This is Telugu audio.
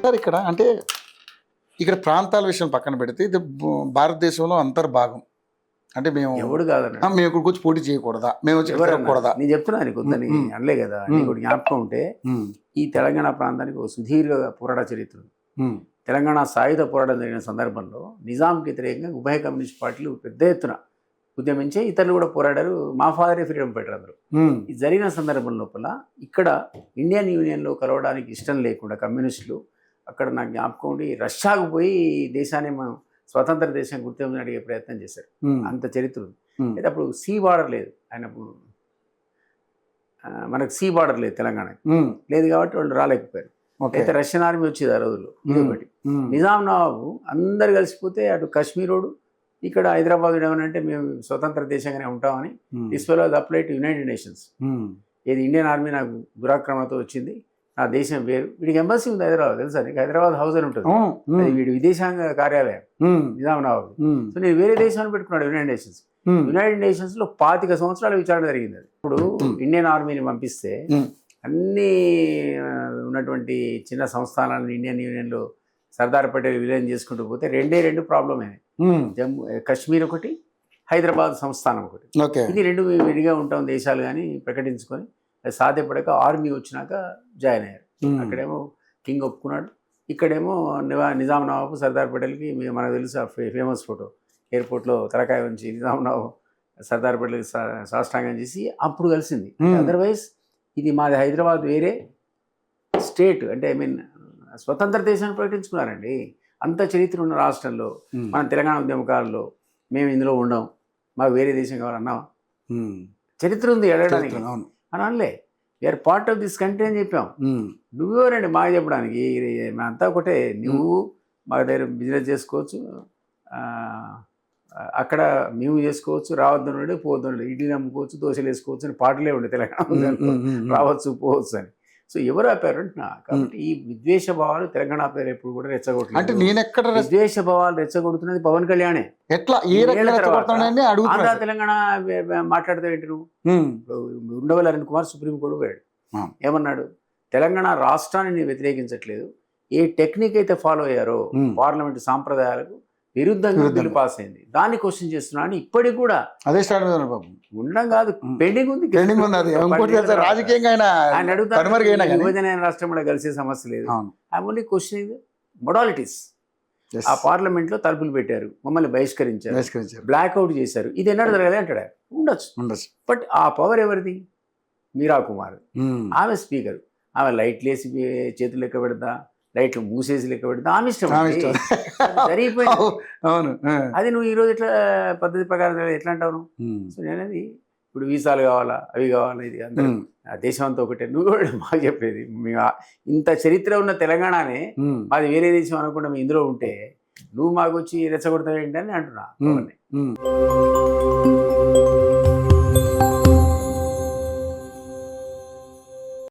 సార్ ఇక్కడ అంటే ఇక్కడ ప్రాంతాల విషయం పక్కన పెడితే ఇది భారతదేశంలో అంతర్భాగం. అంటే మేము ఎవడు కాదన్న మేము ఇక్కడికి వచ్చి పోటీ చేయకూడదా, మేము వచ్చి తిరగకూడదా? నేను చెప్తున్నాను కొద్దని అనలే కదా. నీకు జ్ఞాపకం ఉంటే ఈ తెలంగాణ ప్రాంతానికి ఒక సుదీర్ఘ పోరాట చరిత్ర ఉంది. తెలంగాణ సాయుధ పోరాటం జరిగిన సందర్భంలో నిజాంకి వ్యతిరేకంగా ఉభయ కమ్యూనిస్ట్ పార్టీలు పెద్ద ఎత్తున ఉద్యమించే, ఇతరులు కూడా పోరాడారు. మా ఫాదరే ఫ్రీడమ్ ఫైటర్ అందరూ. ఇది జరిగిన సందర్భం లోపల ఇక్కడ ఇండియన్ యూనియన్లో కలవడానికి ఇష్టం లేకుండా కమ్యూనిస్టులు అక్కడ నాకు జ్ఞాపకం ఉండి రష్యాకు పోయి దేశాన్ని మనం స్వతంత్ర దేశం గుర్తింపుని అడిగే ప్రయత్నం చేశారు. అంత చరిత్ర ఉంది. అయితే అప్పుడు సీ బార్డర్ లేదు, ఆయన మనకు సీ బార్డర్ లేదు తెలంగాణకి, లేదు కాబట్టి వాళ్ళు రాలేకపోయారు. అయితే రష్యన్ ఆర్మీ వచ్చేది ఆ రోజుల్లో. ఇదొకటి. నిజాం నవాబు అందరు కలిసిపోతే అటు కాశ్మీరోడు ఇక్కడ హైదరాబాద్ ఏమనంటే మేము స్వతంత్ర దేశంగానే ఉంటామని this apply to United nations. ఏది ఇండియన్ ఆర్మీ నాకు దురాక్రమణతో వచ్చింది, నా దేశం వేరు. వీడికి ఎంబసీ ఉంది హైదరాబాద్, తెలుసా నీకు? హైదరాబాద్ హౌస్ అని ఉంటుంది, అది వీడి విదేశాంగ కార్యాలయం నిజాం నవాబు. సో నేను వేరే దేశాన్ని పెట్టుకున్నాడు యునైటెడ్ నేషన్స్. యునైటెడ్ నేషన్స్ లో 25 సంవత్సరాల విచారణ జరిగింది. ఇప్పుడు ఇండియన్ ఆర్మీని పంపిస్తే అన్ని ఉన్నటువంటి చిన్న సంస్థానాలను ఇండియన్ యూనియన్లో సర్దార్ పటేల్ విలీనం చేసుకుంటూ పోతే రెండు ప్రాబ్లం అయినాయి. జమ్మూ కాశ్మీర్ ఒకటి, హైదరాబాద్ సంస్థానం ఒకటి. ఇది రెండు విడిగా ఉంటాం దేశాలు కానీ ప్రకటించుకొని అది సాధ్యపడక ఆర్మీ వచ్చినాక జాయిన్ అయ్యారు. అక్కడేమో కింగ్ ఒప్పుకున్నాడు, ఇక్కడేమో నిజాం నవాబు సర్దార్ పటేల్కి మనకు తెలుసు ఫేమస్ ఫోటో ఎయిర్పోర్ట్లో తలకాయ ఉంచి నిజాం నవాబు సర్దార్ పటేల్కి సాష్టాంగం చేసి అప్పుడు కలిసింది. అదర్వైజ్ ఇది మాది హైదరాబాద్ వేరే స్టేట్, అంటే ఐ మీన్ స్వతంత్ర దేశాన్ని ప్రకటించుకున్నారండి. అంత చరిత్ర ఉన్న రాష్ట్రంలో మన తెలంగాణ ఉద్యమకాలంలో మేము ఇందులో ఉండం, మాకు వేరే దేశం కావాలన్నాం. చరిత్ర ఉంది అడగడానికి అని అనలే. We are part of this country అని చెప్పాం. నువ్వెవరండి మాకు చెప్పడానికి? మేమంతా ఒకటే. నువ్వు మా దగ్గర బిజినెస్ చేసుకోవచ్చు, అక్కడ మేము చేసుకోవచ్చు, రావద్దు పోవద్దు, ఇడ్లీ అమ్ముకోవచ్చు, దోశలు వేసుకోవచ్చు అని పాటలే ఉండే తెలంగాణ. రావచ్చు పోవచ్చు అని. సో ఎవరు ఆపారు అంటున్నా. కాబట్టి ఈ విద్వేష భావాలు తెలంగాణ పేరు ఎప్పుడు కూడా రెచ్చగొట్టలేదు. అంటే నేను ఎక్కడ విద్వేష భావాలు రెచ్చగొడుతున్నది పవన్ కళ్యాణే. ఎట్లా ఆంధ్ర తెలంగాణ మాట్లాడితే ఏంటి నువ్వు? ఉండవల్లి అరుణ్ కుమార్ సుప్రీం కోర్టు పోయాడు, ఏమన్నాడు? తెలంగాణ రాష్ట్రాన్ని వ్యతిరేకించట్లేదు, ఏ టెక్నిక్ అయితే ఫాలో అయ్యారో పార్లమెంటు సాంప్రదాయాలకు విరుద్ధంగా బిల్లు పాస్ అయింది, దాన్ని క్వశ్చన్ చేస్తున్నా అని ఇప్పటికి కూడా అదే స్టార్ట్ ఉండడం కాదు, పెండింగ్ ఉంది. ఆయన అడుగుతాను విభజన రాష్ట్రం కూడా కలిసే సమస్య లేదు. I only question modalities. ఆ పార్లమెంట్ లో తలుపులు పెట్టారు, మమ్మల్ని బహిష్కరించారు, బ్లాక్అవుట్ చేశారు, ఇది ఎన్నడూ జరగలే అంటాడు. ఉండొచ్చు, బట్ ఆ పవర్ ఎవరిది? మీరా కుమార్. ఆమె స్పీకర్, ఆమె లైట్లు వేసి చేతులు లెక్క పెడతా, లైట్లు మూసేసి లెక్క పెడతా, ఆమె ఇష్టం జరిగిపోయింది. అవును, అది నువ్వు ఈరోజు ఎట్లా పద్ధతి ప్రకారం ఎట్లా అంటావు? సో నేనది ఇప్పుడు వీసాలు కావాలా, అవి కావాలా, ఇది అందరూ దేశం అంతా ఒకటే. నువ్వు కూడా మాకు చెప్పేది ఇంత చరిత్ర ఉన్న తెలంగాణనే మాది వేరే దేశం అనకుండా మేము ఇందులో ఉంటే నువ్వు మాకు వచ్చి రెచ్చగొడతావు ఏంటని అంటున్నా.